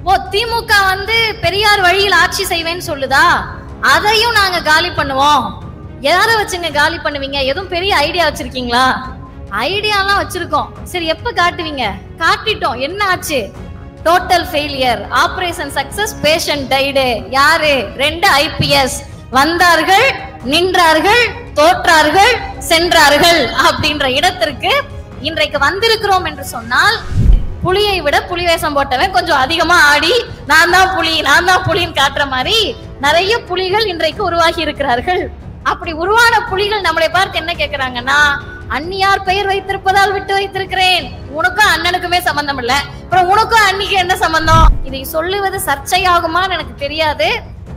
ஓ, திமுக பெரியார் வழியில் ஆட்சி செய்வேன்னு சொல்லுதா? அதையும் நாங்க காலி பண்ணுவோம். யார வச்சுங்க காலி பண்ணுவீங்க? எதுவும் பெரிய ஐடியா வச்சிருக்கீங்களா? ஐடியாலாம் வச்சிருக்கோம். சரி, எப்ப காட்டுவீங்க? காட்டிட்டோம். என்ன ஆச்சு? Total failure, operation success, patient died. யாரு? 2 IPS வந்தார்கள், நின்றார்கள், தோற்றார்கள், சென்றார்கள் அப்படின்ற இடத்திற்கு இன்றைக்கு வந்திருக்கிறோம் என்று சொன்னால், புலியை விட புலி வேஷம் போட்டவன் கொஞ்சம் அதிகமா ஆடி நான் தான் புலி, நான் தான் புலின்னு காட்டுற மாதிரி நிறைய புலிகள் இன்றைக்கு உருவாகி இருக்கிறார்கள். அப்படி உருவான புலிகள் நம்மளை பார்த்து என்ன கேட்கிறாங்கன்னா, அந்நியார் பெயர் வைத்திருப்பதால் விட்டு வைத்திருக்கிறேன். உனக்கும் அண்ணனுக்குமே சம்பந்தம் இல்ல, அப்புறம் உனக்கும் அன்னிக்கு என்ன சம்பந்தம்? இதை சொல்லுவது சர்ச்சையாகுமான்னு எனக்கு தெரியாது.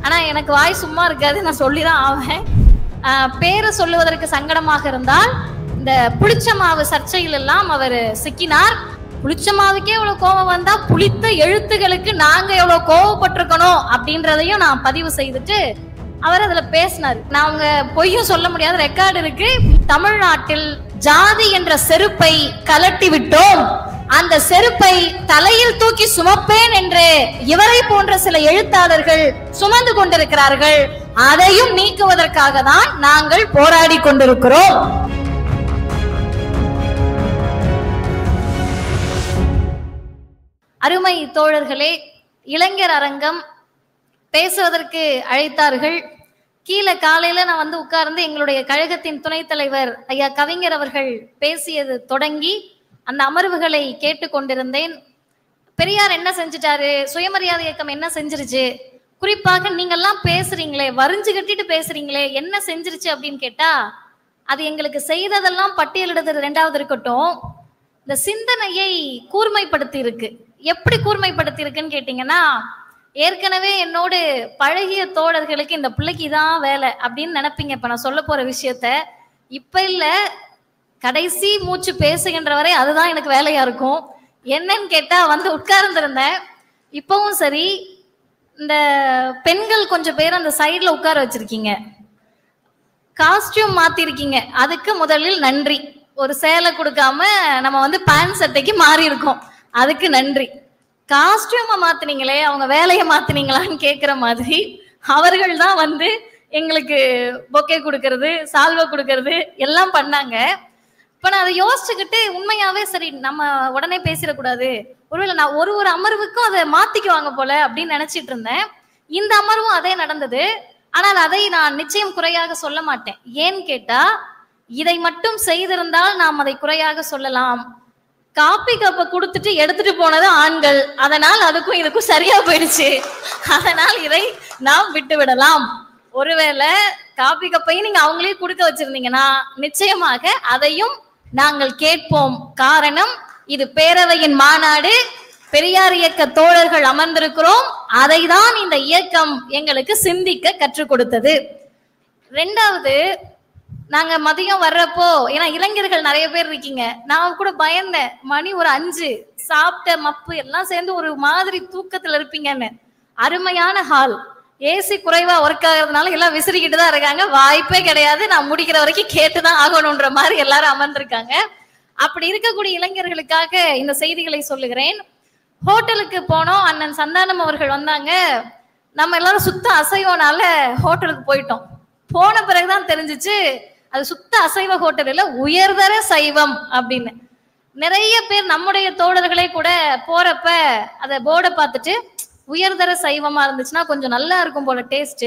ஆனா எனக்கு வாய் சும்மா இருக்காது, நான் சொல்லிதான் ஆவேன். பேரை சொல்லுவதற்கு சங்கடமாக இருந்தால் இந்த புளிச்ச மாவு சர்ச்சையில் எல்லாம் அவர் சிக்கினார். புளிச்ச மாவுக்கே எவ்வளவு கோபம் வந்தா புளித்த எழுத்துகளுக்கு நாங்க எவ்வளவு கோபப்பட்டிருக்கணும் அப்படின்றதையும் நான் பதிவு செய்துட்டு அவர் அதுல பேசினார். நான் அவங்க பொய்யும் சொல்ல முடியாத ரெக்கார்டு இருக்கு. தமிழ்நாட்டில் ஜாதி என்ற செருப்பை கலட்டி விட்டோம், அந்த செருப்பை தலையில் தூக்கி சுமப்பேன் என்று இவரை போன்ற சில எழுத்தாளர்கள் சுமந்து கொண்டிருக்கிறார்கள். அதையும் நீக்குவதற்காக தான் நாங்கள் போராடி கொண்டிருக்கிறோம். அருமை தோழர்களே, இளைஞர் அரங்கம் பேசுவதற்கு அழைத்தார்கள். கீழே காலையில நான் உட்கார்ந்து எங்களுடைய கழகத்தின் துணைத் தலைவர் ஐயா கவிஞர் அவர்கள் பேசியது தொடங்கி அந்த அமர்வுகளை கேட்டு கொண்டிருந்தேன். பெரியார் என்ன செஞ்சுட்டாரு, சுயமரியாதை இயக்கம் என்ன செஞ்சிருச்சு, குறிப்பாக நீங்கெல்லாம் பேசுறீங்களே, வரிஞ்சு கட்டிட்டு பேசுறீங்களே, என்ன செஞ்சிருச்சு அப்படின்னு கேட்டா, அது எங்களுக்கு செய்ததெல்லாம் பட்டியலிடுறது ரெண்டாவது இருக்கட்டும், இந்த சிந்தனையை கூர்மைப்படுத்தி இருக்கு. எப்படி கூர்மைப்படுத்தி இருக்குன்னு கேட்டீங்கன்னா, ஏற்கனவே என்னோடு பழகிய தோழர்களுக்கு இந்த பிள்ளைக்கு இதான் வேலை அப்படின்னு நினைப்பீங்க. இப்ப நான் சொல்ல போற விஷயத்த இப்ப இல்ல, கடைசி மூச்சு பேசுகின்ற வரை அதுதான் எனக்கு வேலையா இருக்கும். என்னன்னு கேட்டா, உட்கார்ந்துருந்தேன். இப்பவும் சரி, இந்த பெண்கள் கொஞ்சம் பேர் அந்த சைட்ல உட்கார வச்சிருக்கீங்க, காஸ்டியூம் மாத்திருக்கீங்க, அதுக்கு முதலில் நன்றி. ஒரு சேலை கொடுக்காம நம்ம பேண்ட் சட்டைக்கு மாறி இருக்கோம், அதுக்கு நன்றி. காஸ்டியூமை மாத்தினீங்களே, அவங்க வேலையை மாத்தினீங்களான்னு கேட்கிற மாதிரி அவர்கள் தான் எங்களுக்கு பொக்கே கொடுக்கறது, சால்வை கொடுக்கறது எல்லாம் பண்ணாங்க. இப்ப நான் அதை யோசிச்சுக்கிட்டு உண்மையாவே சரி, நம்ம உடனே பேசிடக்கூடாது, ஒருவேளை நான் ஒரு அமர்வுக்கும் அதை மாத்திக்குவாங்க போல அப்படின்னு நினைச்சிட்டு இருந்தேன். இந்த அமர்வும் அதே நடந்தது. ஆனால் அதை நான் நிச்சயம் குறையாக சொல்ல மாட்டேன். ஏன்னு கேட்டா, இதை மட்டும் செய்திருந்தால் நாம் அதை குறையாக சொல்லலாம். காப்பி கப்பை கொடுத்துட்டு எடுத்துட்டு போனது ஆண்கள், அதனால் அதுக்கும் இதுக்கும் சரியா போயிடுச்சு, அதனால் இதை நாம் விட்டு விடலாம். ஒருவேளை காப்பி கப்பையும் நீங்க அவங்களே கொடுக்க வச்சிருந்தீங்கன்னா நிச்சயமாக அதையும் நாங்கள் கேட்போம். காரணம், இது பேரவையின் மாநாடு, பெரியார் இயக்க தோழர்கள் அமர்ந்திருக்கிறோம், அதை தான் இந்த இயக்கம் எங்களுக்கு சிந்திக்க கற்றுக் கொடுத்தது. ரெண்டாவது, நாங்க மதியம் வர்றப்போ, ஏன்னா இளைஞர்கள் நிறைய பேர் இருக்கீங்க, நான் கூட பயந்தேன், மணி ஒரு 5, சாப்பிட்ட மப்பு எல்லாம் சேர்ந்து ஒரு மாதிரி தூக்கத்துல இருப்பீங்கன்னு. அருமையான ஹால், ஏசி குறைவா ஒர்க் ஆகுறதுனால எல்லாம் விசிறிக்கிட்டு தான் இருக்காங்க, வாய்ப்பே கிடையாது, நான் முடிக்கிற வரைக்கும் கேட்டுதான் ஆகணும்ன்ற மாதிரி எல்லாரும் அமர்ந்திருக்காங்க. அப்படி இருக்கக்கூடிய இளைஞர்களுக்காக இந்த செய்திகளை சொல்லுகிறேன். ஹோட்டலுக்கு போனோம், அண்ணன் சந்தானம் அவர்கள் வந்தாங்க. நம்ம எல்லாரும் சுத்த அசைவனால ஹோட்டலுக்கு போயிட்டோம். போன பிறகுதான் தெரிஞ்சிச்சு அது சுத்த அசைவ ஹோட்டல் இல்ல, உயர்தர சைவம் அப்படின்னு. நிறைய பேர் நம்முடைய தோழர்களே கூட போறப்ப அத போர்டை பார்த்துட்டு, உயர்தர சைவமா இருந்துச்சுன்னா கொஞ்சம் நல்லா இருக்கும் போல டேஸ்ட்,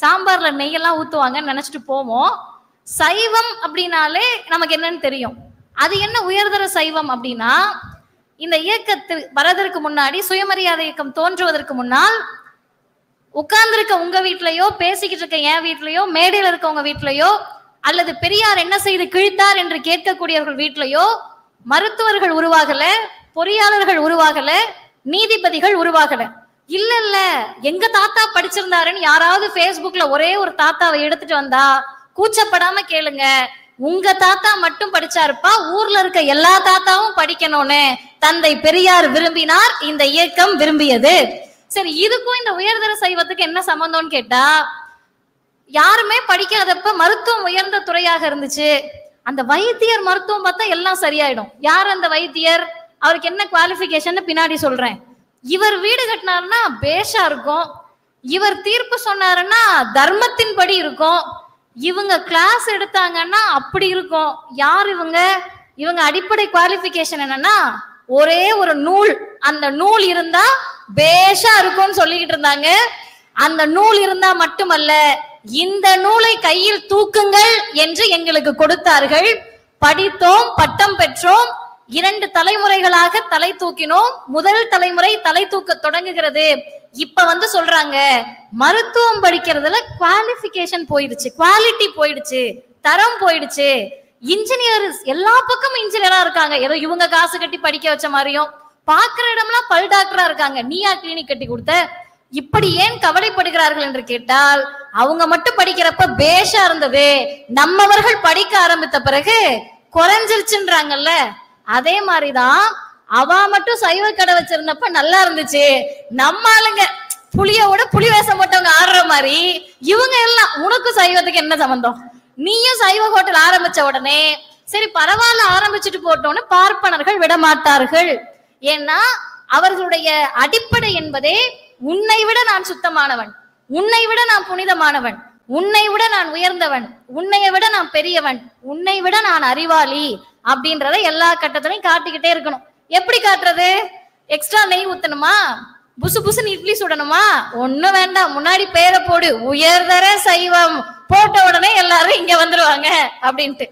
சாம்பார்ல நெய்யெல்லாம் ஊத்துவாங்கன்னு நினைச்சிட்டு போவோம். சைவம் அப்படின்னாலே நமக்கு என்னன்னு தெரியும். அது என்ன உயர்தர சைவம் அப்படின்னா, இந்த இயக்கத்தில் வரதற்கு முன்னாடி, சுயமரியாதை இயக்கம் தோன்றுவதற்கு முன்னால், உட்கார்ந்துருக்க உங்க வீட்லயோ, பேசிக்கிட்டு இருக்க என் வீட்லயோ, மேடையில் இருக்க உங்க வீட்லயோ, அல்லது பெரியார் என்ன செய்து கிழித்தார் என்று கேட்கக்கூடியவர்கள் வீட்லயோ மருத்துவர்கள் உருவாகல, பொறியாளர்கள் உருவாகல, நீதிபதிகள் உருவாகல. இல்ல இல்ல, எங்க தாத்தா படிச்சிருந்தாருன்னு யாராவது Facebookல ஒரே ஒரு தாத்தாவை எடுத்துட்டு வந்தா கூச்சப்படாம கேளுங்க, உங்க தாத்தா மட்டும் படிச்சாருப்பா, ஊர்ல இருக்க எல்லா தாத்தாவும் படிக்கணும்னு தந்தை பெரியார் விரும்பினார், இந்த இயக்கம் விரும்பியது. சரி, இதுக்கும் இந்த உயர்தர சைவத்துக்கு என்ன சம்பந்தம்னு கேட்டா, யாருமே படிக்காதப்ப மருத்துவம் உயர்ந்த துறையாக இருந்துச்சு, அந்த வைத்தியர் மருத்துவம் பார்த்தா எல்லாம் சரியாயிடும். யார் அந்த வைத்தியர், அவருக்கு என்ன குவாலிஃபிகேஷன் பின்னாடி சொல்றேன். இவர் வீடு கட்டினாருன்னா பேஷா இருக்கும், இவர் தீர்ப்பு சொன்னாருன்னா தர்மத்தின் படி இருக்கும், இவங்க கிளாஸ் எடுத்தாங்கன்னா அப்படி இருக்கும். யார் இவங்க? இவங்க அடிப்படை குவாலிஃபிகேஷன் என்னன்னா ஒரே ஒரு நூல், அந்த நூல் இருந்தா பேஷா இருக்கும்னு சொல்லிக்கிட்டு இருந்தாங்க. அந்த நூல் இருந்தா மட்டுமல்ல, இந்த நூலை கையில் தூக்குங்கள் என்று எங்களுக்கு கொடுத்தார்கள். படித்தோம், பட்டம் பெற்றோம், 2 தலைமுறைகளாக தலை தூக்கினோம். முதல் தலைமுறை தலை தூக்க தொடங்குகிறது. இப்ப சொல்றாங்க மருத்துவம் படிக்கிறதுல குவாலிஃபிகேஷன் போயிடுச்சு, குவாலிட்டி போயிடுச்சு, தரம் போயிடுச்சு. இன்ஜினியர் எல்லா பக்கமும் இன்ஜினியரா இருக்காங்க, ஏதோ இவங்க காசு கட்டி படிக்க வச்ச மாதிரியும். பாக்குற இடம்லாம் பல் டாக்டரா இருக்காங்க, நீயா கிளினிக் கட்டி கொடுத்த. இப்படி ஏன் கவலைப்படுகிறார்கள் என்று கேட்டால், அவங்க மட்டும் படிக்கிறப்ப பேஷா இருந்தது, நம்மவர்கள் படிக்க ஆரம்பித்த பிறகு குறைஞ்சிருச்சுன்றாங்கல்ல. அதே மாதிரிதான் அவ மட்டும் சைவ கடை வச்சிருந்தப்ப நல்லா இருந்துச்சு, நம்ம ஆளுங்க புளியோட புலி வேஷம் போட்டவங்க ஆடுற மாதிரி இவங்க எல்லாம், உனக்கு சைவத்துக்கு என்ன சம்பந்தம், நீயும் சைவ ஹோட்டல் ஆரம்பிச்ச உடனே சரி பரவாயில்ல ஆரம்பிச்சுட்டு போட்டோன்னு பார்ப்பனர்கள் விடமாட்டார்கள். ஏன்னா அவர்களுடைய அடிப்படை என்பதே உன்னை விட நான் சுத்தமானவன், உன்னை விட நான் புனிதமானவன், உன்னை விட நான் உயர்ந்தவன், உன்னைய விட நான் பெரியவன், உன்னை விட நான் அறிவாளி அப்படின்றத எல்லா கட்டத்திலையும் காட்டிக்கிட்டே இருக்கணும். எப்படி காட்டுறது? எக்ஸ்ட்ரா நெய் ஊத்தணுமா? புசு புசுன்னு இட்லி சுடணுமா? ஒண்ணும் வேண்டாம், முன்னாடி பேரை போடு, உயர்தர சைவம் போட்ட உடனே எல்லாரும் இங்க வந்துருவாங்க அப்படின்ட்டு.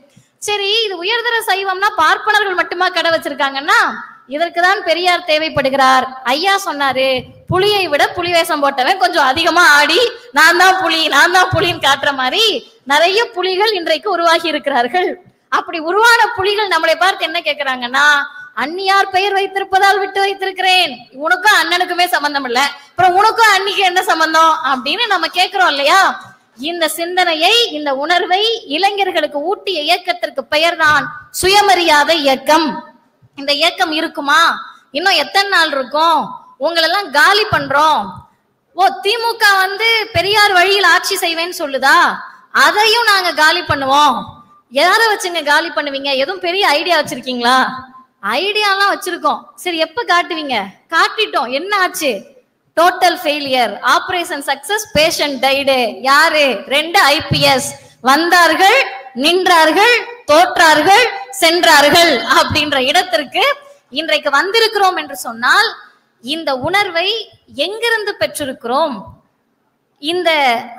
சரி, இது உயர்தர சைவம்னா பார்ப்பனர்கள் மட்டுமா கடை வச்சிருக்காங்கன்னா இதற்குதான் பெரியார் தேவைப்படுகிறார். ஐயா சொன்னாரு, புலியை விட புலி வேஷம் போட்டவன் கொஞ்சம் அதிகமா ஆடி நான் தான் புலி நான் தான் புலின்னு காட்டுற மாதிரி நிறைய புலிகள் இன்றைக்கு உருவாகி இருக்கிறார்கள். அப்படி உருவான புலிகள் நம்மளை பார்த்து என்ன கேட்கிறாங்கன்னா, அந்நியார் பெயர் வைத்திருப்பதால் விட்டு வைத்திருக்கிறேன், உனக்கும் அண்ணனுக்குமே சம்பந்தம் இல்ல, அப்புறம் உனக்கும் அன்னிக்கு என்ன சம்பந்தம் அப்படின்னு நம்ம கேட்கிறோம் இல்லையா? இந்த சிந்தனையை, இந்த உணர்வை இளைஞர்களுக்கு ஊட்டிய இயக்கத்திற்கு பெயர் தான் சுயமரியாதை இயக்கம். இந்த இயக்கம் இருக்குமா? இன்னும் எத்தனை நாள் இருக்கும்? உங்களெல்லாம் காலி பண்றோம். ஓ, திமுக பெரியார் வழியில் ஆட்சி செய்வேன்னு சொல்லுதா? அதையும் நாங்க காலி பண்ணுவோம். யார வச்சுங்க காலி பண்ணுவீங்க? எதுவும் பெரிய ஐடியா வச்சிருக்கீங்களா? ஐடியாலாம் வச்சிருக்கோம். சரி, எப்ப காட்டுவீங்க? காட்டிட்டோம். என்ன ஆச்சு? Total failure, operation success, patient died. யாரு? 2 IPS வந்தார்கள், நின்றார்கள், தோற்றார்கள், சென்றார்கள் அப்படின்ற இடத்திற்கு இன்றைக்கு வந்திருக்கிறோம் என்று சொன்னால், இந்த உணர்வை எங்கிருந்து பெற்றிருக்கிறோம்? இந்த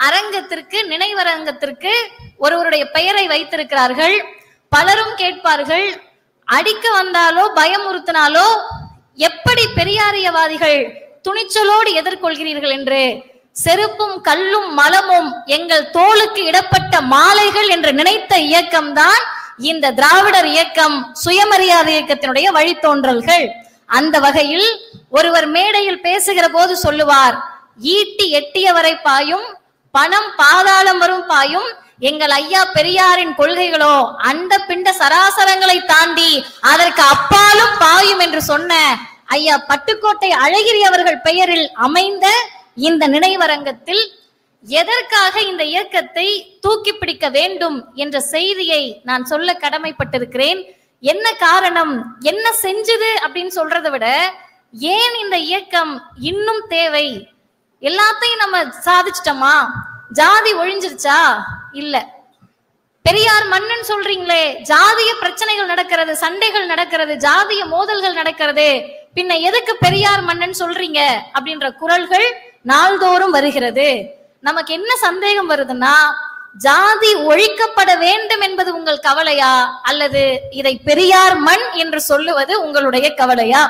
அரங்கத்திற்கு, நினைவரங்கத்திற்கு ஒருவருடைய பெயரை வைத்திருக்கிறார்கள். பலரும் கேட்பார்கள், அடிக்க வந்தாலோ பயமுறுத்தினாலோ எப்படி பெரியாரியவாதிகள் துணிச்சலோடு எதிர்கொள்கிறீர்கள் என்று. செருப்பும் கல்லும் மலமும் எங்கள் தோளுக்கு இடப்பட்ட மாலைகள் என்று நினைத்த இயக்கம்தான் இந்த திராவிடர் இயக்கம், சுயமரியாதை இயக்கத்தினுடைய வழித்தோன்றல்கள். அந்த வகையில் ஒருவர் மேடையில் பேசுகிற போது சொல்லுவார், ஈட்டி எட்டியவரை பாயும், பணம் பாதாளம் வரும் பாயும், எங்கள் ஐயா பெரியாரின் கொள்கைகளோ அண்ட பிண்ட சராசரங்களை தாண்டி அதற்கு அப்பாலும் பாயும் என்று சொன்ன ஐயா பட்டுக்கோட்டை அழகிரி அவர்கள் பெயரில் அமைந்த இந்த நினைவரங்கத்தில் எதற்காக இந்த இயக்கத்தை தூக்கி பிடிக்க வேண்டும் என்ற செய்தியை நான் சொல்ல கடமைப்பட்டிருக்கிறேன். என்ன காரணம், என்ன செஞ்சது அப்படின்னு சொல்றதை விட, ஏன் இந்த இயக்கம் இன்னும் தேவை? எல்லாத்தையும் நம்ம சாதிச்சிட்டோமா? ஜாதி ஒழிஞ்சிருச்சா? இல்ல. பெரியார் மன்னன் சொல்றீங்களே, ஜாதிய பிரச்சனைகள் நடக்கிறது, சண்டைகள் நடக்கிறது, ஜாதிய மோதல்கள் நடக்கிறது, பின்ன எதுக்கு பெரியார் மன்னன் சொல்றீங்க அப்படின்ற குரல்கள் நாள்தோறும் வருகிறது. நமக்கு என்ன சந்தேகம் வருதுன்னா, ஜாதி ஒழிக்கப்பட வேண்டும் என்பது உங்கள் கவலையா, அல்லது இதை பெரியார் மண் என்று சொல்லுவது உங்களுடைய கவலையா?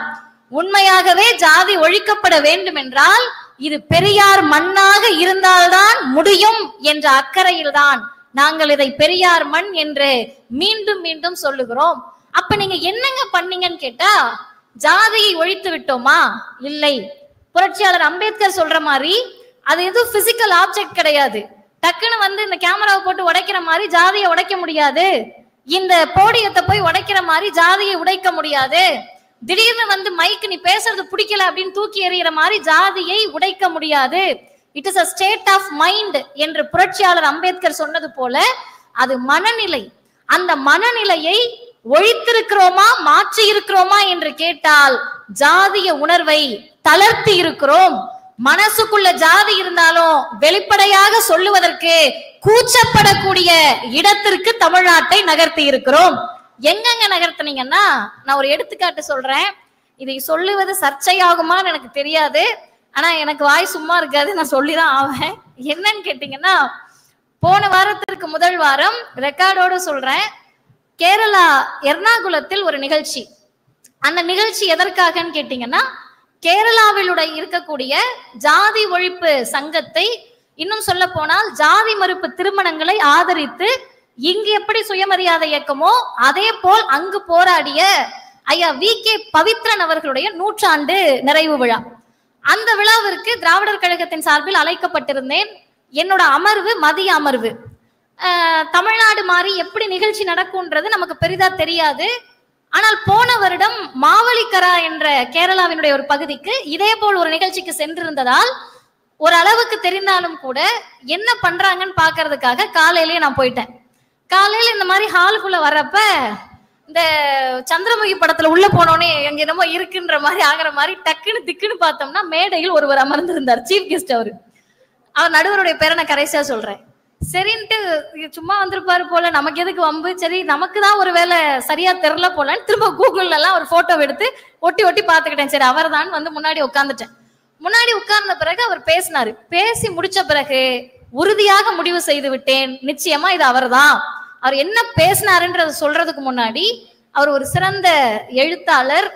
உண்மையாகவே ஜாதி ஒழிக்கப்பட வேண்டும் என்றால் இது பெரியார் மண்ணாக இருந்தால்தான் முடியும் என்ற அக்கறையில் தான் நாங்கள் இதை பெரியார் மண் என்று மீண்டும் மீண்டும் சொல்லுகிறோம். அப்ப நீங்க என்னங்க பண்ணீங்கன்னு கேட்டா, ஜாதியை ஒழித்து விட்டோமா? இல்லை. புரட்சியாளர் அம்பேத்கர் சொல்ற மாதிரி அது எதுவும் பிசிக்கல் ஆப்ஜெக்ட் கிடையாது. டக்குன்னு இந்த கேமராவை போட்டு உடைக்கிற மாதிரி ஜாதியை உடைக்க முடியாது. இந்த போடியத்தை போய் உடைக்கிற மாதிரி ஜாதியை உடைக்க முடியாது. திடீர்னு மைக்கு நீ பேசுறது பிடிக்கல அப்படின்னு தூக்கி எறிகிற மாதிரி ஜாதியை உடைக்க முடியாது. It is a state of mind என்று புரட்சியாளர் அம்பேத்கர் சொன்னது போல அது மனநிலை. அந்த மனநிலையை ஒழித்திருக்கிறோமா, மாற்றி இருக்கிறோமா என்று கேட்டால், ஜாதிய உணர்வை தளர்த்தி இருக்கிறோம். மனசுக்குள்ள ஜாதி இருந்தாலும் வெளிப்படையாக சொல்லுவதற்கு கூச்சப்படக்கூடிய இடத்திற்கு தமிழ்நாட்டை நகர்த்தி இருக்கிறோம். எங்கெங்க நகர்த்தினீங்கன்னா, நான் ஒரு எடுத்துக்காட்டு சொல்றேன். இதை சொல்லுவது சர்ச்சையாகுமான்னு எனக்கு தெரியாது, ஆனா எனக்கு வாய் சும்மா இருக்காது, நான் சொல்லிதான் ஆவேன். என்னன்னு கேட்டீங்கன்னா, போன வாரத்திற்கு முதல் வாரம் ரெக்கார்டோட சொல்றேன், கேரளா எர்ணாகுளத்தில் ஒரு நிகழ்ச்சி. அந்த நிகழ்ச்சி எதற்காகன்னு கேட்டீங்கன்னா, கேரளாவிலுடைய இருக்கக்கூடிய ஜாதி ஒழிப்பு சங்கத்தை, இன்னும் சொல்ல போனால் ஜாதி மறுப்பு திருமணங்களை ஆதரித்து இங்கு எப்படி சுயமரியாதை இயக்கமோ அதே போல் அங்கு போராடிய ஐயா VK பவித்ரன் அவர்களுடைய 100 நிறைவு விழா. அந்த விழாவிற்கு திராவிடர் கழகத்தின் சார்பில் அழைக்கப்பட்டிருந்தேன். என்னோட அமர்வு மதிய அமர்வு. தமிழ்நாடு மாதிரி எப்படி நிகழ்ச்சி நடக்கும்ன்றது நமக்கு பெரிதா தெரியாது. ஆனால் போன வருடம் மாவலிக்கரா என்ற கேரளாவினுடைய ஒரு பகுதிக்கு இதே போல் ஒரு நிகழ்ச்சிக்கு சென்றிருந்ததால் ஒரு அளவுக்கு தெரிந்தாலும் கூட என்ன பண்றாங்கன்னு பாக்குறதுக்காக காலையிலேயே நான் போயிட்டேன். காலையில இந்த மாதிரி ஹாலுக்குள்ள வர்றப்ப இந்த சந்திரமுகி படத்துல உள்ள போனோடனே எங்க என்னமோ இருக்குன்ற மாதிரி ஆகிற மாதிரி டக்குன்னு திக்குன்னு பார்த்தோம்னா மேடையில் ஒருவர் அமர்ந்திருந்தார், சீஃப் கெஸ்ட். அவர் நடுவருடைய பேரை நான் கடைசியா சொல்றேன். சரின்ட்டு சும்மா வந்திருப்பாரு போல, நமக்கு எதுக்கு வம்பு, சரி நமக்கு தான் ஒரு வேலை சரியா தெரியல போலன்னு திரும்ப கூகுள்ல எல்லாம் ஒரு போட்டோ எடுத்து ஒட்டி ஒட்டி பாத்துக்கிட்டேன். சரி அவர் தான் வந்து முன்னாடி உட்கார்ந்துட்டேன். முன்னாடி உட்கார்ந்த பிறகு அவர் பேசினாரு. பேசி முடிச்ச பிறகு உறுதியாக முடிவு செய்து விட்டேன், நிச்சயமா இது அவர் தான். அவர் என்ன பேசினாருன்றத சொல்றதுக்கு முன்னாடி, அவர் ஒரு சிறந்த எழுத்தாளர்.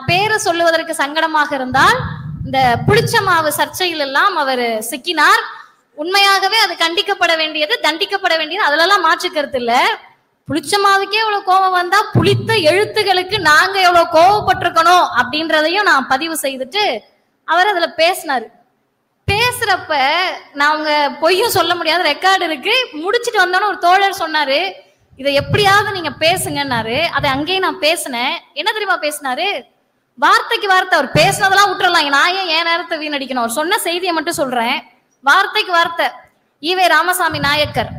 பேரை சொல்லுவதற்கு சங்கடமாக இருந்தால் இந்த புளிச்ச மாவு சர்ச்சையில் எல்லாம் அவர் சிக்கினார். உண்மையாகவே அது கண்டிக்கப்பட வேண்டியது, தண்டிக்கப்பட வேண்டியது, அதுலலாம் மாற்று கருத்து இல்ல. புளிச்ச மாவுக்கே எவ்வளவு கோபம் வந்தா புளித்த எழுத்துகளுக்கு நாங்க எவ்வளவு கோபப்பட்டிருக்கணும் அப்படின்றதையும் நான் பதிவு செய்துட்டு அவர் அதுல பேசினாரு. பேசுறப்ப நான் அவங்க பொய்யும் சொல்ல முடியாது, ரெக்கார்டு இருக்கு. முடிச்சுட்டு வந்தோன்னு ஒரு தோழர் சொன்னாரு, இதை எப்படியாவது நீங்க பேசுங்கன்னாரு. அதை அங்கேயே நான் பேசினேன். என்ன தெரியுமா பேசினாரு? வார்த்தைக்கு வார்த்தை. அவர் பேசினதெல்லாம் விட்டுறலாம், நான் ஏன் நேரத்தை வீணடிக்கணும். அவர் சொன்ன செய்தியை மட்டும் சொல்றேன். வார்த்தைக்கு வார்த்தை ஈவே ராமசாமி நாயக்கர்.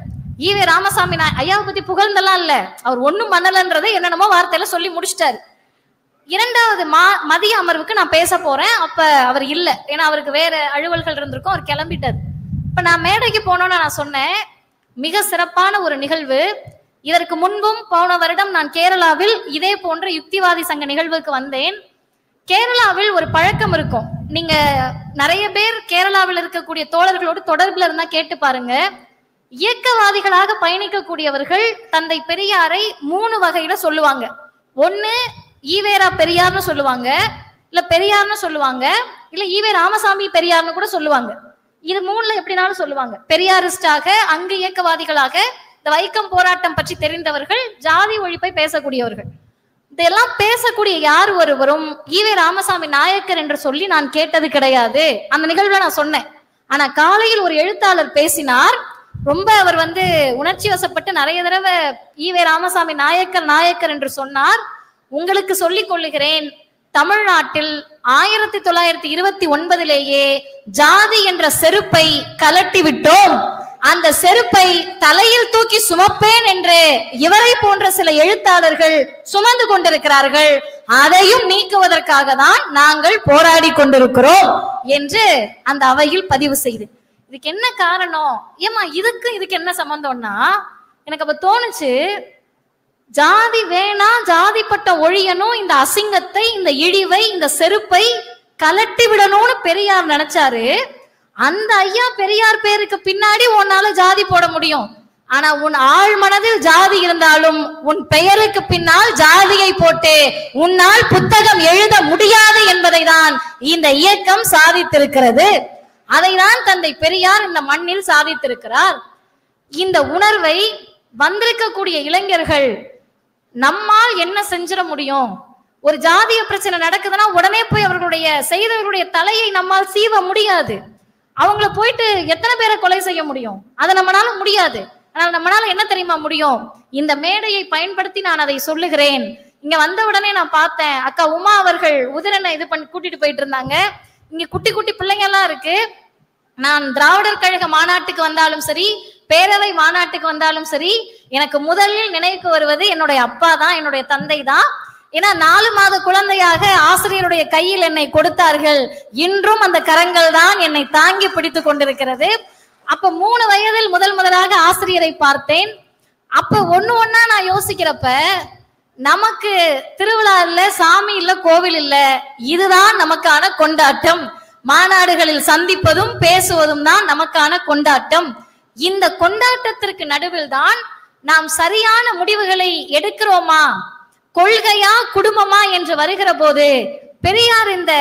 ஈவே ராமசாமி ஐயாவை பத்தி புகழ்ந்தெல்லாம் இல்ல, அவர் ஒண்ணும் பண்ணலன்றதை என்னென்னமோ வார்த்தையில சொல்லி முடிச்சிட்டாரு. இரண்டாவது மதிய அமர்வுக்கு நான் பேச போறேன். அப்ப அவர் இல்ல, ஏன்னா அவருக்கு வேற அலுவல்கள் இருந்திருக்கும், அவர் கிளம்பிட்டார். இப்ப நான் மேடைக்கு போனோன்னு நான் சொன்னேன், மிக சிறப்பான ஒரு நிகழ்வு. இதற்கு முன்பும் போன வருடம் நான் கேரளாவில் இதே போன்ற யுக்திவாதி சங்க நிகழ்வுக்கு வந்தேன். கேரளாவில் ஒரு பழக்கம் இருக்கும், நீங்க நிறைய பேர் கேரளாவில் இருக்கக்கூடிய தோழர்களோடு தொடர்புல இருந்தா கேட்டு பாருங்க. இயக்கவாதிகளாக பயணிக்கக்கூடியவர்கள் தந்தை பெரியாரை 3 வகையில சொல்லுவாங்க. ஒண்ணு ஈவேரா பெரியார்னு சொல்லுவாங்க, இல்ல பெரியார்னு சொல்லுவாங்க, இல்ல ஈவே ராமசாமி பெரியார்னு கூட சொல்லுவாங்க. இது 3ல எப்படினாலும் சொல்லுவாங்க. பெரியாரிஸ்டாக, அங்கு இயக்கவாதிகளாக, இந்த வைக்கம் போராட்டம் பற்றி தெரிந்தவர்கள், ஜாதி ஒழிப்பை பேசக்கூடியவர்கள். இதெல்லாம் பேசக்கூடிய யார் ஒருவரும் ஈவே ராமசாமி நாயக்கர் என்று சொல்லி நான் கேட்டது கிடையாது. அந்த நிகழ்வுல நான் சொன்னேன். ஆனா காலையில் ஒரு எழுத்தாளர் பேசினார். ரொம்ப அவர் உணர்ச்சி வசப்பட்டு நிறைய தடவை ஈவே ராமசாமி நாயக்கர் நாயக்கர் என்று சொன்னார். உங்களுக்கு சொல்லிக் கொள்ளுகிறேன், தமிழ்நாட்டில் 1929 ஜாதி என்ற செருப்பை கலட்டி விட்டோம். அந்த செருப்பை தலையில் தூக்கி சுமப்பேன் என்று இவரை போன்ற சில எழுத்தாளர்கள் சுமந்து கொண்டிருக்கிறார்கள். அதையும் நீக்குவதற்காக தான் நாங்கள் போராடி கொண்டிருக்கிறோம் என்று அந்த அவையில் பதிவு செய்து. இதுக்கு என்ன காரணம்? ஏமா இதுக்கு என்ன சம்பந்தம்னா, எனக்கு அப்ப தோணுச்சு, ஜாதி வேணா, ஜாதி பட்டம் ஒழியணும், இந்த அசிங்கத்தை, இந்த இழிவை, இந்த செருப்பை கலட்டி விடணும்னு பெரியார் நினைச்சாரு. அந்த ஐயா பெரியார் பேருக்கு பின்னாடி உன்னால ஜாதி போட முடியும், ஆனா உன் ஆழ் மனதில் ஜாதி இருந்தாலும் உன் பெயருக்கு பின்னால் ஜாதியை போட்டு உன்னால் புத்தகம் எழுத முடியாது என்பதை தான் இந்த இயக்கம் சாதித்திருக்கிறது. அதை தான் தந்தை பெரியார் இந்த மண்ணில் சாதித்திருக்கிறார். இந்த உணர்வை வந்திருக்கக்கூடிய இளைஞர்கள் நம்மால் என்ன செஞ்சிட முடியும்? ஒரு ஜாதிய பிரச்சனை நடக்குதுன்னா உடனே போய் அவர்களுடைய செய்தவர்களுடைய தலையை நம்மால் சீவ முடியாது. அவங்கள போயிட்டு எத்தனை பேரை கொலை செய்ய முடியும்? அதை நம்மளால முடியாது. ஆனால் நம்மளால என்ன தெரியுமா முடியும்? இந்த மேடையை பயன்படுத்தி நான் அதை சொல்லுகிறேன். இங்க வந்த உடனே நான் பார்த்தேன், அக்கா உமா அவர்கள் உதிரனை இது பண்ணி கூட்டிட்டு போயிட்டு இருந்தாங்க. இங்க குட்டி குட்டி பிள்ளைங்க எல்லாம் இருக்கு. நான் திராவிடர் கழக மாநாட்டுக்கு வந்தாலும் சரி, பேரவை மாநாட்டுக்கு வந்தாலும் சரி, எனக்கு முதலில் நினைவுக்கு வருவது என்னுடைய அப்பா தான், என்னுடைய தந்தை தான். ஏன்னா 4 மாத குழந்தையாக ஆசிரியருடைய கையில் என்னை கொடுத்தார்கள். இன்றும் அந்த கரங்கள் தான் என்னை தாங்கி பிடித்து கொண்டிருக்கிறது. அப்ப 3 வயதில் முதலாக ஆசிரியரை பார்த்தேன். அப்ப ஒண்ணா நான் யோசிக்கிறப்ப, நமக்கு திருவிழா இல்ல, சாமி இல்ல, கோவில் இல்ல, இதுதான் நமக்கான கொண்டாட்டம். மாநாடுகளில் சந்திப்பதும் பேசுவதும் தான் நமக்கான கொண்டாட்டம். இந்த கொண்டாட்டத்திற்கு நடுவில் தான் நாம் சரியான முடிவுகளை எடுக்கிறோமா, கொள்கையா குடும்பமா என்று வருகிற போது, பெரியார் இந்த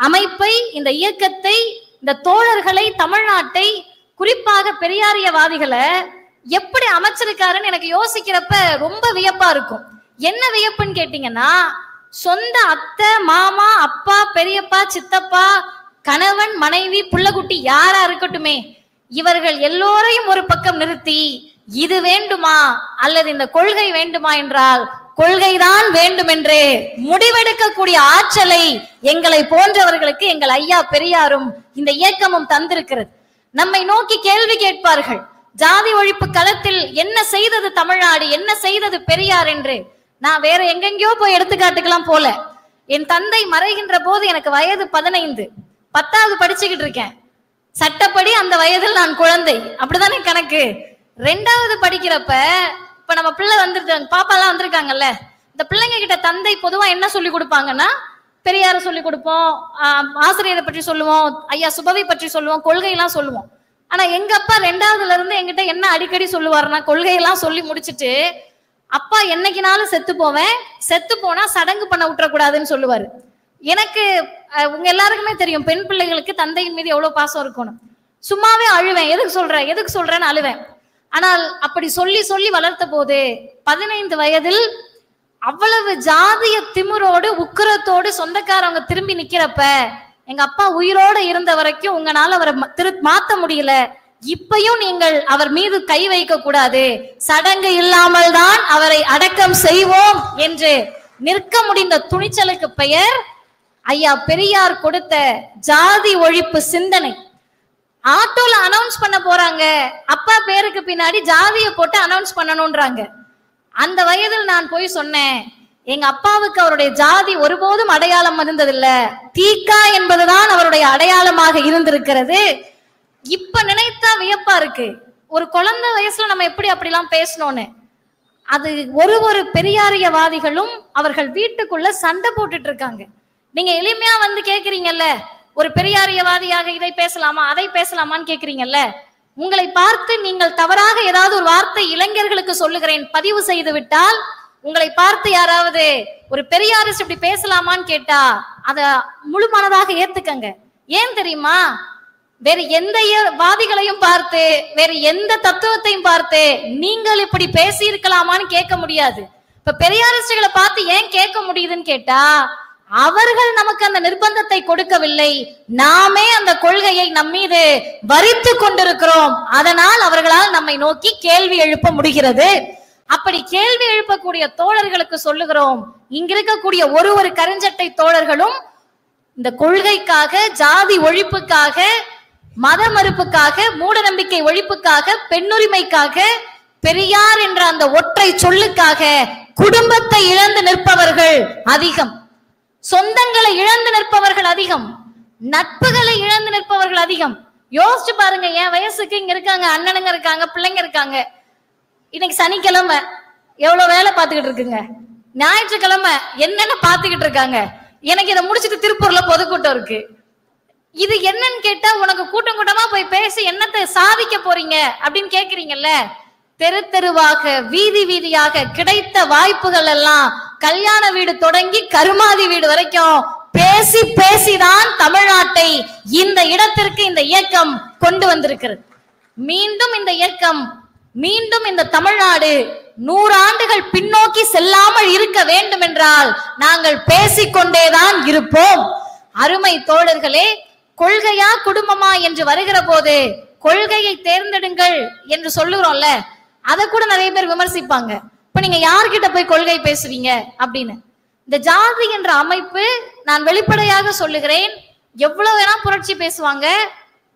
அமைப்பை, இந்த இயக்கத்தை, இந்த தோழர்களை, தமிழ்நாட்டை, குறிப்பாக பெரியாரியவாதிகளை எப்படி அமைச்சிருக்காருன்னு எனக்கு யோசிக்கிறப்ப ரொம்ப வியப்பா இருக்கும். என்ன வியப்புன்னு கேட்டீங்கன்னா, சொந்த அத்தை, மாமா, அப்பா, பெரியப்பா, சித்தப்பா, கணவன், மனைவி, புள்ளக்குட்டி யாரா இருக்கட்டுமே, இவர்கள் எல்லோரையும் ஒரு பக்கம் நிறுத்தி, இது வேண்டுமா அல்லது இந்த கொள்கை வேண்டுமா என்றால் கொள்கைதான் வேண்டும் என்று முடிவெடுக்கக்கூடிய ஆற்றலை எங்களை போன்றவர்களுக்கு எங்கள் ஐயா பெரியாரும் இந்த இயக்கமும் தந்திருக்கிறது. நம்மை நோக்கி கேள்வி கேட்பார்கள், ஜாதி ஒழிப்பு களத்தில் என்ன செய்தது தமிழ்நாடு, என்ன செய்தது பெரியார் என்று. நான் வேற எங்கெங்கயோ போய் எடுத்துக்காட்டுக்கெல்லாம் போல. என் தந்தை மறைகின்ற போது எனக்கு வயது 15, 10வது படிச்சுக்கிட்டு இருக்கேன். சட்டப்படி அந்த வயதில் நான் குழந்தை, அப்படிதானே கணக்கு. 2வது படிக்கிறப்ப, இப்ப நம்ம பிள்ளை வந்துருக்காங்க, பாப்பா எல்லாம் வந்திருக்காங்கல்ல, இந்த பிள்ளைங்க கிட்ட தந்தை பொதுவா என்ன சொல்லி கொடுப்பாங்கன்னா, பெரியார சொல்லி கொடுப்போம், ஆசிரியரை பற்றி சொல்லுவோம், ஐயா சுபவி பற்றி சொல்லுவோம், கொள்கையெல்லாம் சொல்லுவோம். ஆனா எங்க அப்பா 2வதுல இருந்து என்கிட்ட என்ன அடிக்கடி சொல்லுவாருன்னா, கொள்கையெல்லாம் சொல்லி முடிச்சுட்டு, அப்பா என்னைக்குனாலும் செத்து போவேன், செத்து போனா சடங்கு பண்ண விட்டுறக்கூடாதுன்னு சொல்லுவாரு. எனக்கு உங்க எல்லாருக்குமே தெரியும், பெண் பிள்ளைகளுக்கு தந்தையின் மீது எவ்வளவு பாசம் இருக்கணும். சும்மாவே அழுவேன், எதுக்கு சொல்றேன்னு அழுவேன். ஆனால் அப்படி சொல்லி சொல்லி வளர்த்த போது 15 வயதில் அவ்வளவு ஜாதிய திமிரோடு உக்கிரத்தோடு சொந்தக்காரவங்க திரும்பி நிக்கிறப்ப, எங்க அப்பா உயிரோட இருந்த வரைக்கும் உங்களால அவரை மாத்த முடியல, இப்பையும் நீங்கள் அவர் மீது கை வைக்க கூடாது, சடங்கு இல்லாமல் தான் அவரை அடக்கம் செய்வோம் என்று நிற்க முடிந்த துணிச்சலுக்கு பெயர் ஐயா பெரியார் கொடுத்த ஜாதி ஒழிப்பு சிந்தனை. ஆட்டோல அனௌன்ஸ் பண்ண போறாங்க, அப்பா பேருக்கு பின்னாடி ஜாதிய போட்டு அனௌன்ஸ் பண்ணணும்ன்றாங்க. அந்த வயதில் நான் போய் சொன்னேன், எங்க அப்பாவுக்கு அவருடைய ஜாதி ஒருபோதும் அடையாளம் இருந்ததில்ல, தீக்கா என்பதுதான் அவருடைய அடையாளமாக இருந்திருக்கிறது. இப்ப நினைத்தா வியப்பா இருக்கு, ஒரு குழந்தை வயசுல நம்ம எப்படி அப்படிலாம் பேசணும்னு. அது ஒரு பெரியாரியவாதிகளும் அவர்கள் வீட்டுக்குள்ள சண்டை போட்டுட்டு இருக்காங்க. நீங்க எளிமையா வந்து கேக்குறீங்கல்ல, ஒரு பெரியாரியவாதியாக இதை பேசலாமா அதை பேசலாமான்னு கேக்குறீங்கல்ல, உங்களை பார்த்து நீங்கள் தவறாக ஏதாவது ஒரு வார்த்தை இளைஞர்களுக்கு சொல்லுகிறேன், பதிவு செய்து விட்டால் உங்களை பார்த்து யாராவது ஒரு பெரியாரிஸ்ட் இப்படி பேசலாமான்னு கேட்டா அத முழு மனதாக ஏத்துக்கங்க. ஏன் தெரியுமா, வேற எந்த வாதிகளையும் பார்த்து, வேற எந்த தத்துவத்தையும் பார்த்து நீங்கள் இப்படி பேசி இருக்கலாமான்னு கேட்க முடியாது. இப்ப பெரியாரிஸ்டுகளை பார்த்து ஏன் கேட்க முடியுதுன்னு கேட்டா, அவர்கள் நமக்கு அந்த நிர்பந்தத்தை கொடுக்கவில்லை, நாமே அந்த கொள்கையை நம்மீது வரித்து கொண்டிருக்கிறோம். அதனால் அவர்களால் நம்மை நோக்கி கேள்வி எழுப்ப முடிகிறது. அப்படி கேள்வி எழுப்பக்கூடிய தோழர்களுக்கு சொல்லுகிறோம், இங்க இருக்கக்கூடிய ஒரு கருஞ்சட்டை தோழர்களும் இந்த கொள்கைக்காக, ஜாதி ஒழிப்புக்காக, மத மறுப்புக்காக, மூட நம்பிக்கை ஒழிப்புக்காக, பெண்ணுரிமைக்காக, பெரியார் என்ற அந்த ஒற்றை சொல்லுக்காக குடும்பத்தை இழந்து நிற்பவர்கள் அதிகம், சொந்தங்களை இழந்து நிற்பவர்கள் அதிகம், நட்புகளை இழந்து நிற்பவர்கள் அதிகம். யோசிச்சு பாருங்க, என் வயசுக்கு இங்க இருக்காங்க, அண்ணனுங்க இருக்காங்க, பிள்ளைங்க இருக்காங்க. இன்னைக்கு சனிக்கிழமை எவ்வளவு வேலை பார்த்துக்கிட்டு இருக்குங்க, ஞாயிற்றுக்கிழமை என்னென்ன பார்த்துக்கிட்டு இருக்காங்க. எனக்கு இதை முடிச்சுட்டு திருப்பூர்ல பொதுக்கூட்டம் இருக்கு. இது என்னன்னு கேட்டா, உனக்கு கூட்டம் கூட்டமா போய் பேசி என்னத்தை சாதிக்க போறீங்க அப்படின்னு கேக்குறீங்கல்ல. தெரு தெருவாக, வீதி வீதியாக கிடைத்த வாய்ப்புகள் எல்லாம் கல்யாண வீடு தொடங்கி கருமாதி வீடு வரைக்கும் பேசி பேசிதான் தமிழ்நாட்டை இந்த இடத்திற்கு இந்த இயக்கம் கொண்டு வந்திருக்கிறது. மீண்டும் இந்த இயக்கம், மீண்டும் இந்த தமிழ்நாடு 100 ஆண்டுகள் பின்னோக்கி செல்லாமல் இருக்க வேண்டும் என்றால் நாங்கள் பேசிக்கொண்டேதான் இருப்போம். அருமை தோழர்களே, கொள்கையா குடும்பமா என்று வருகிற போது கொள்கையை தேர்ந்தெடுங்கள் என்று சொல்லுறோம்ல, அதை கூட நிறைய பேர் விமர்சிப்பாங்க. இப்ப நீங்க யார்கிட்ட போய் கொள்கை பேசுவீங்க அப்படின்னு. இந்த ஜாதி என்ற அமைப்பு, நான் வெளிப்படையாக சொல்லுகிறேன், எவ்வளவு வேணா புரட்சி பேசுவாங்க,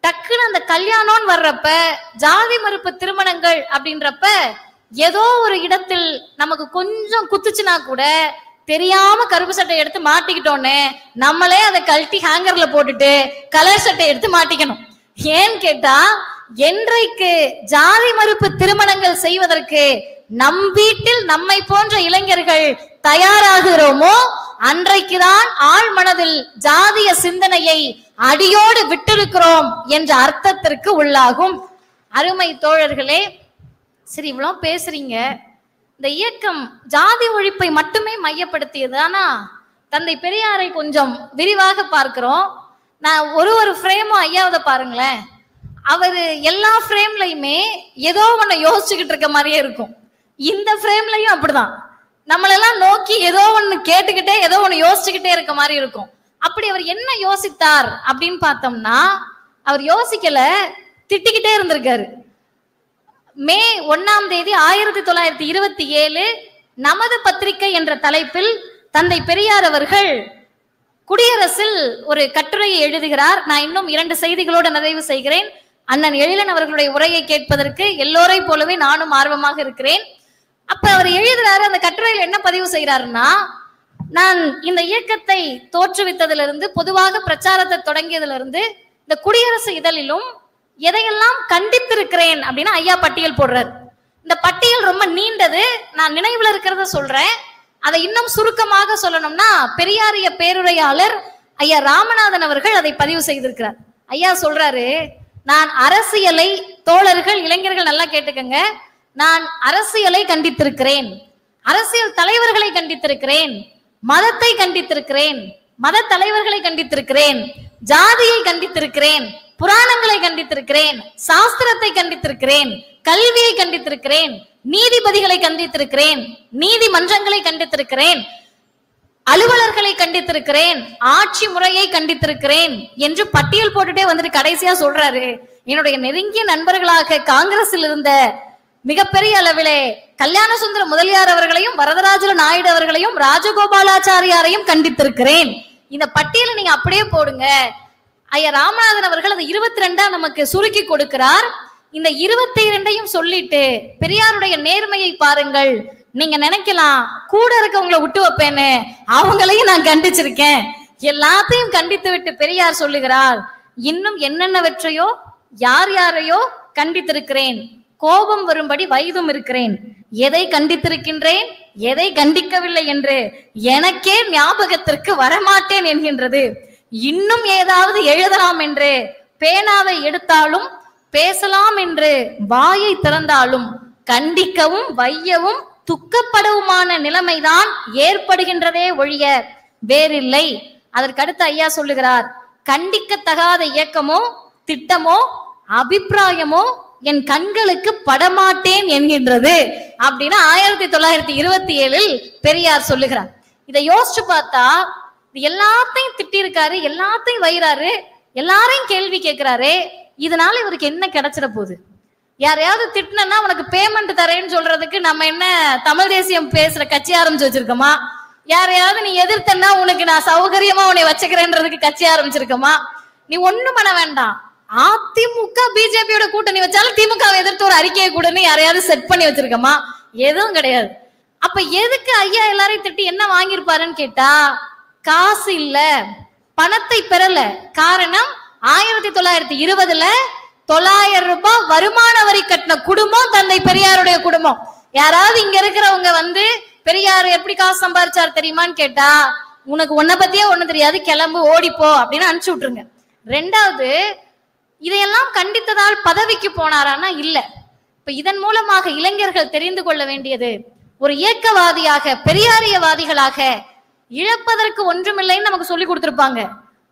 டக்குன்னு அந்த கல்யாணம்னு வர்றப்ப, ஜாதி மறுப்பு திருமணங்கள் அப்படின்றப்ப ஏதோ ஒரு இடத்தில் நமக்கு கொஞ்சம் குத்துச்சுனா கூட தெரியாம கருப்பு சட்டை எடுத்து மாட்டிக்கிட்டோன்னு நம்மளே அதை கழட்டி ஹேங்கர்ல போட்டுட்டு கலர் சட்டை எடுத்து மாட்டிக்கணும். ஏன்னு கேட்டா, என்றைக்கு ஜாதி மறுப்பு திருமணங்கள் செய்வதற்கு நம் வீட்டில் நம்மை போன்ற இளைஞர்கள் தயாராகிறோமோ அன்றைக்குதான் ஆழ் மனதில் ஜாதிய சிந்தனையை அடியோடு விட்டிருக்கிறோம் என்ற அர்த்தத்திற்கு உள்ளாகும். அருமை தோழர்களே, சரி இவ்வளவு பேசுறீங்க, இந்த இயக்கம் ஜாதி ஒழிப்பை மட்டுமே மையப்படுத்தியது. ஆனா தந்தை பெரியாரை கொஞ்சம் விரிவாக பார்க்கிறோம். நான் ஒரு ஃப்ரேமும் ஐயாவத பாருங்களேன், அவரு எல்லா ஃப்ரேம்லயுமே ஏதோ ஒண்ணு யோசிச்சுக்கிட்டு இருக்க மாதிரியே இருக்கும். இந்த ஃப்ரேம்லயும் அப்படிதான், நம்மளெல்லாம் நோக்கி ஏதோ ஒண்ணு கேட்டுக்கிட்டே ஏதோ ஒண்ணு யோசிச்சுக்கிட்டே இருக்க மாதிரி இருக்கும். அப்படி அவர் என்ன யோசித்தார் அப்படின்னு பார்த்தோம்னா, அவர் யோசிக்கல, திட்டிக்கிட்டே இருந்திருக்காரு. மே 1ஆம் தேதி 1927 நமது பத்திரிகை என்ற தலைப்பில் தந்தை பெரியார் அவர்கள் குடியரசில் ஒரு கட்டுரையை எழுதுகிறார். நான் இன்னும் 2 செய்திகளோடு நிறைவு செய்கிறேன். அண்ணன் எழிலன் அவர்களுடைய உரையை கேட்பதற்கு எல்லோரை போலவே நானும் ஆர்வமாக இருக்கிறேன். அப்ப அவர் எழுதுறாரு, அந்த கட்டுரையில் என்ன பதிவு செய்யறாருன்னா, நான் இந்த இயக்கத்தை தோற்றுவித்ததிலிருந்து, பொதுவாக பிரச்சாரத்தை தொடங்கியதிலிருந்து இந்த குடியரசு இதழிலும் எதையெல்லாம் கண்டித்திருக்கிறேன் அப்படின்னு ஐயா பட்டியல் போடுறாரு. இந்த பட்டியல் ரொம்ப நீண்டது, நான் நினைவுல இருக்கிறத சொல்றேன். அதை இன்னும் சுருக்கமாக சொல்லணும்னா, பெரியாரிய பேருரையாளர் ஐயா ராமநாதன் அவர்கள் அதை பதிவு செய்திருக்கிறார். ஐயா சொல்றாரு, நான் அரசியலை, தோழர்கள் இளைஞர்கள் நல்லா கேட்டுக்கங்க, நான் அரசியலை கண்டித்திருக்கிறேன், அரசியல் தலைவர்களை கண்டித்திருக்கிறேன், மதத்தை கண்டித்திருக்கிறேன், மத தலைவர்களை கண்டித்திருக்கிறேன், ஜாதியை கண்டித்திருக்கிறேன், புராணங்களை கண்டித்திருக்கிறேன், சாஸ்திரத்தை கண்டித்திருக்கிறேன், கல்வியை கண்டித்திருக்கிறேன், நீதிபதிகளை கண்டித்திருக்கிறேன், நீதிமன்றங்களை கண்டித்திருக்கிறேன், அலுவலர்களை கண்டித்திருக்கிறேன், ஆட்சி முறையை கண்டித்திருக்கிறேன் என்று பட்டியல் போட்டுட்டே வந்துட்டு கடைசியா சொல்றாரு, என்னுடைய நெருங்கிய நண்பர்களாக காங்கிரஸில் இருந்த மிகப்பெரிய அளவிலே கல்யாண சுந்தர முதலியார் அவர்களையும், வரதராஜல நாயுடு அவர்களையும், ராஜகோபாலாச்சாரியாரையும் கண்டித்திருக்கிறேன். இந்த பட்டியலை நீங்க அப்படியே போடுங்க. ஐயா ராமநாதன் அவர்கள் அதை 22 நமக்கு சுருக்கி கொடுக்கிறார். இந்த 22ஐயும் சொல்லிட்டு பெரியாருடைய நேர்மையை பாருங்கள். நீங்க நினைக்கலாம் கூட இருக்கவங்களை விட்டு வைப்பேன்னு, அவங்களையும் நான் கண்டிச்சிருக்கேன். எல்லாத்தையும் கண்டித்து விட்டு பெரியார் சொல்லுகிறார், இன்னும் என்னென்னவற்றையோ யார் யாரையோ கண்டித்திருக்கிறேன், கோபம் வரும்படி வயதும் இருக்கிறேன், எதை கண்டித்திருக்கின்றேன் எதை கண்டிக்கவில்லை என்று எனக்கே ஞாபகத்திற்கு வரமாட்டேன் என்கின்றது. இன்னும் ஏதாவது எழுதலாம் என்று பேனாவை எடுத்தாலும், பேசலாம் என்று வாயை திறந்தாலும் கண்டிக்கவும் வையவும் துக்கப்படவுமான நிலைமைதான் ஏற்படுகின்றதே ஒழிய வேறில்லை. அதற்கடுத்து ஐயா சொல்லுகிறார், கண்டிக்கத்தகாத இயக்கமோ திட்டமோ அபிப்பிராயமோ என் கண்களுக்கு படமாட்டேன் என்கின்றது அப்படின்னு 1927 பெரியார் சொல்லுகிறார். இதை யோசிச்சு பார்த்தா, எல்லாத்தையும் திட்டிருக்காரு, எல்லாத்தையும் வைறாரு, எல்லாரையும் கேள்வி கேட்கிறாரு, இதனால இவருக்கு என்ன கிடைச்சிட போகுது? யாரையாவது திட்டினா உனக்கு பேமெண்ட் தரேன்னு சொல்றதுக்கு நம்ம என்ன தமிழ் தேசியம் பேசுற கட்சி ஆரம்பிச்சு வச்சிருக்கோமா? யாரையாவது நீ எதிர்த்தன்னா உனக்கு நான் சௌகரியமா உன்னை வச்சுக்கிறேன்றதுக்கு கட்சி ஆரம்பிச்சிருக்கோமா? நீ ஒண்ணும் பண்ண வேண்டாம். அதிமுக பிஜேபியோட கூட்டணி வச்சாலும் திமுகவை எதிர்த்து ஒரு அறிக்கையை கூடன்னு யாரையாவது செட் பண்ணி வச்சிருக்கோமா? எதுவும் கிடையாது. அப்ப எதுக்கு ஐயா எல்லாரையும் திட்டி என்ன வாங்கியிருப்பாருன்னு கேட்டா, காசு இல்ல, பணத்தை பெறல. காரணம் 1920 900 ரூபாய் வருமான வரி கட்டின குடும்பம் தந்தை பெரியாருடைய குடும்பம். யாராவது இங்க இருக்கிறவங்க வந்து பெரியார் எப்படி காசு சம்பாதிச்சார் தெரியுமான்னு கேட்டா, உனக்கு உன்னை பத்தியே ஒண்ணு தெரியாது, கிளம்பு ஓடிப்போ அப்படின்னு அனுப்பிச்சு விட்டுருங்க. 2வது, இதையெல்லாம் கண்டித்ததால் பதவிக்கு போனாரானா இல்ல. இப்ப இதன் மூலமாக இளைஞர்கள் தெரிந்து கொள்ள வேண்டியது, ஒரு இயக்கவாதியாக பெரியாரியவாதிகளாக இழப்பதற்கு ஒன்றுமில்லைன்னு நமக்கு சொல்லி கொடுத்திருப்பாங்க.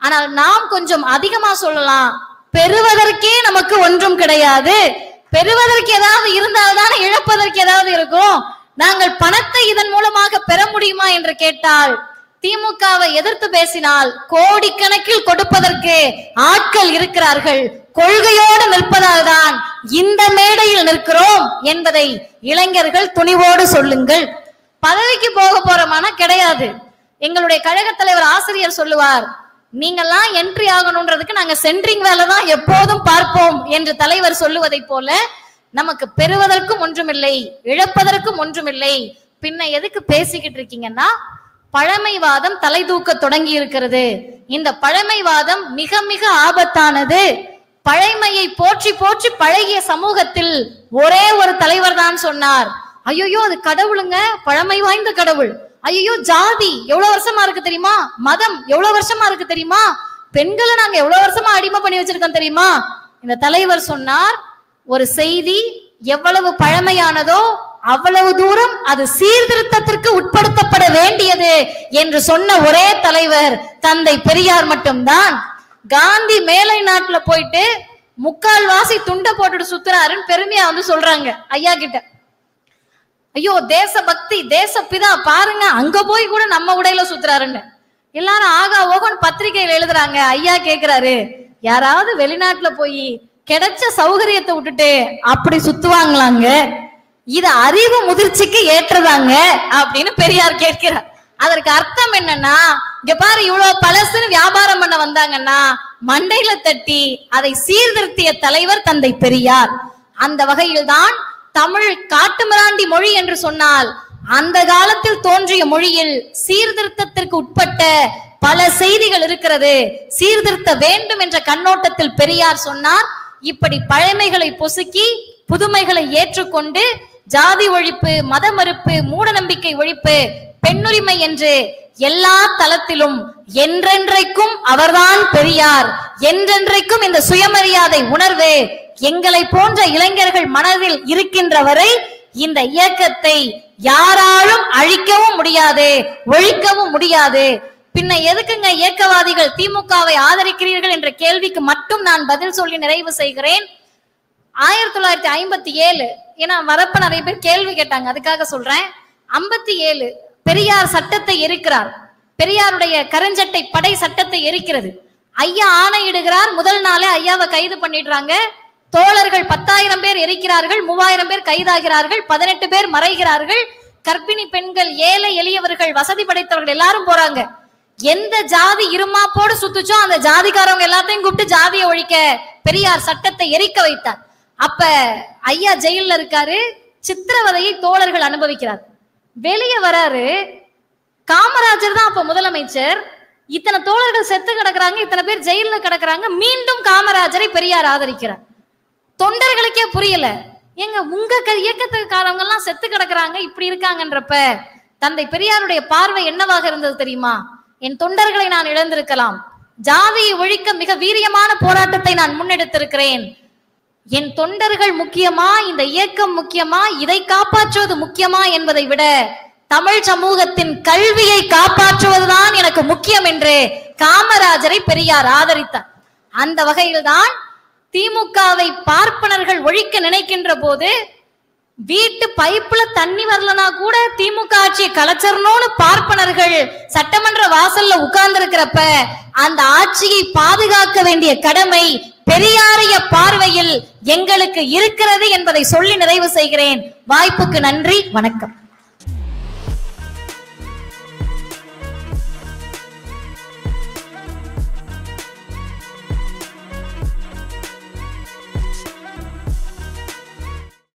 ஆனால் நாம் கொஞ்சம் அதிகமா சொல்லலாம், பெறுவதற்கே நமக்கு ஒன்றும் கிடையாது. பெறுவதற்கு ஏதாவது இருந்தால்தான் இழப்பதற்கு ஏதாவது இருக்கும். நாங்கள் பணத்தை இதன் மூலமாக பெற முடியுமா என்று கேட்டால், திமுகவை எதிர்த்து பேசினால் கோடிக்கணக்கில் கொடுப்பதற்கு ஆட்கள் இருக்கிறார்கள். கொள்கையோடு நிற்பதால் தான் இந்த மேடையில் நிற்கிறோம் என்பதை இளைஞர்கள் துணிவோடு சொல்லுங்கள். பதவிக்கு போக போறோமானா கிடையாது. எங்களுடைய கழக தலைவர் ஆசிரியர் சொல்லுவார், நீங்கெல்லாம் என்ட்ரி ஆகணும்ன்றதுக்கு நாங்க சென்ட்ரிங் வேலை தான் எப்போதும் பார்ப்போம் என்று தலைவர் சொல்லுவதை போல, நமக்கு பெறுவதற்கும் ஒன்றுமில்லை, இழப்பதற்கும் ஒன்றுமில்லை. பின்ன எதுக்கு பேசிக்கிட்டு இருக்கீங்கன்னா, பழமைவாதம் தலை தூக்க தொடங்கி இருக்கிறது. இந்த பழமைவாதம் மிக மிக ஆபத்தானது. பழைமையை போற்றி போற்றி பழகிய சமூகத்தில் ஒரே ஒரு தலைவர் தான் சொன்னார், ஐயோ அது கடவுளுங்க, பழமை வாய்ந்த கடவுள். ஐயோ ஜாதி எவ்வளவு வருஷமா இருக்கு தெரியுமா, மதம் எவ்வளவு வருஷமா இருக்கு தெரியுமா, பெண்களை நாங்க எவ்வளவு வருஷமா அடிமை பண்ணி வச்சிருக்கோம் தெரியுமா. இந்த தலைவர் சொன்னார், ஒரு செய்தி எவ்வளவு பழமையானதோ அவ்வளவு தூரம் அது சீர்திருத்தத்திற்கு உட்படுத்தப்பட வேண்டியது என்று சொன்ன ஒரே தலைவர் தந்தை பெரியார் மட்டும்தான். காந்தி மேலை நாட்டுல போயிட்டு முக்கால்வாசி துண்டை போட்டுட்டு சுத்துறாருன்னு பெருமையா வந்து சொல்றாங்க ஐயா கிட்ட. ஐயோ தேசபக்தி தேசப்பிதா பாருங்க, அங்க போய் கூட நம்ம உடையில சுத்துறாருன்னு எல்லாரும் ஆகா ஓகன் பத்திரிகையில எழுதுறாங்க. ஐயா கேக்குறாரு, யாராவது வெளிநாட்டுல போய் கிடைச்ச சௌகரியத்தை விட்டுட்டு அப்படி சுத்துவாங்களாங்க, இது அறிவு முதிர்ச்சிக்கு ஏற்றதாங்க அப்படின்னு பெரியார் கேட்கிறார். அதற்கு அர்த்தம் என்னன்னா, இங்க பாரு இவ்வளவு பழசுன்னு வியாபாரம் பண்ண வந்தாங்கன்னா மண்டையில தட்டி அதை சீர்திருத்திய தலைவர் தந்தை பெரியார். அந்த வகையில் தான் தமிழ் காட்டுமிராண்டி மொழி என்று சொன்னால் அந்த காலத்தில் தோன்றிய மொழியில் சீர்திருத்தத்திற்கு உட்பட்ட பல செய்திகள் இருக்கிறது, சீர்திருத்த வேண்டும் என்ற கண்ணோட்டத்தில் பெரியார் சொன்னார். இப்படி பழமைகளை பொசுக்கி புதுமைகளை ஏற்றுக்கொண்டு ஜாதி ஒழிப்பு, மத மறுப்பு, மூட நம்பிக்கை ஒழிப்பு, பெண்ணுரிமை என்று எல்லா தளத்திலும் என்றென்றைக்கும் அவர்தான் பெரியார், என்றென்றைக்கும் இந்த சுயமரியாதை உணர்வு எங்களை போன்ற இளைஞர்கள் மனதில் இருக்கின்ற வரை இந்த இயக்கத்தை யாராலும் அழிக்கவும் முடியாது, ஒழிக்கவும் முடியாது. பின்ன எதுக்குங்க இயக்கவாதிகள் திமுகவை ஆதரிக்கிறீர்கள் என்ற கேள்விக்கு மட்டும் நான் பதில் சொல்லி நிறைவு செய்கிறேன். 1957 ஏன்னா வரப்ப நிறைய பேர் கேள்வி கேட்டாங்க, அதுக்காக சொல்றேன். 57 பெரியார் சட்டத்தை எரிக்கிறார். பெரியாருடைய கருஞ்சட்டை படை சட்டத்தை எரிக்கிறது. ஐயா ஆணையிடுகிறார். முதல் நாளே ஐயாவை கைது பண்ணிடுறாங்க. தோழர்கள் 10,000 பேர் எரிக்கிறார்கள், 3000 பேர் கைதாகிறார்கள், 18 பேர் மறைகிறார்கள். கர்ப்பிணி பெண்கள், ஏழை எளியவர்கள், வசதி படைத்தவர்கள் எல்லாரும் போறாங்க. எந்த ஜாதி இருமாப்போடு சுத்துச்சோ அந்த ஜாதிக்காரவங்க எல்லாத்தையும் கூப்பிட்டு ஜாதியை ஒழிக்க பெரியார் சட்டத்தை எரிக்க வைத்தார். அப்ப ஐயா ஜெயில இருக்காரு. சித்திரவதையை தோழர்கள் அனுபவிக்கிறார். வெளியே வராரு. காமராஜர் தான் அப்ப முதலமைச்சர். இத்தனை தோழர்கள் செத்து கிடக்குறாங்க, இத்தனை பேர் ஜெயில கிடக்குறாங்க. மீண்டும் காமராஜரை பெரியார் ஆதரிக்கிறார். தொண்டர்களுக்கே புரியல, எங்க உங்க இயக்கத்துக்காரவங்க எல்லாம் செத்து கிடக்குறாங்க, இப்படி இருக்காங்கன்றப்ப தந்தை பெரியாருடைய பார்வை என்னவாக இருந்தது தெரியுமா? என் தொண்டர்களை நான் இழந்திருக்கலாம், ஜாதியை ஒழிக்க மிக வீரியமான போராட்டத்தை நான் முன்னெடுத்திருக்கிறேன். என் தொண்டர்கள் முக்கியமா, இந்த இயக்கம் முக்கியமா, இதை காப்பாற்றுவது முக்கியமா என்பதை விட தமிழ் சமூகத்தின் கல்வியை காப்பாற்றுவதுதான் எனக்கு முக்கியம் என்று காமராஜரை பெரியார் ஆதரித்தார். அந்த வகையில்தான் திமுகவை பார்ப்பனர்கள் ஒழிக்க நினைக்கின்ற போது வீட்டு பைப்புல தண்ணி வரலனா கூட திமுக ஆட்சியை கலைச்சரணும்னு பார்ப்பனர்கள் சட்டமன்ற வாசல்ல உட்கார்ந்து இருக்கிறப்ப அந்த ஆட்சியை பாதுகாக்க வேண்டிய கடமை பெரியாரிய பார்வையில் எங்களுக்கு இருக்கிறது என்பதை சொல்லி நிறைவு செய்கிறேன். வாய்ப்புக்கு நன்றி, வணக்கம்.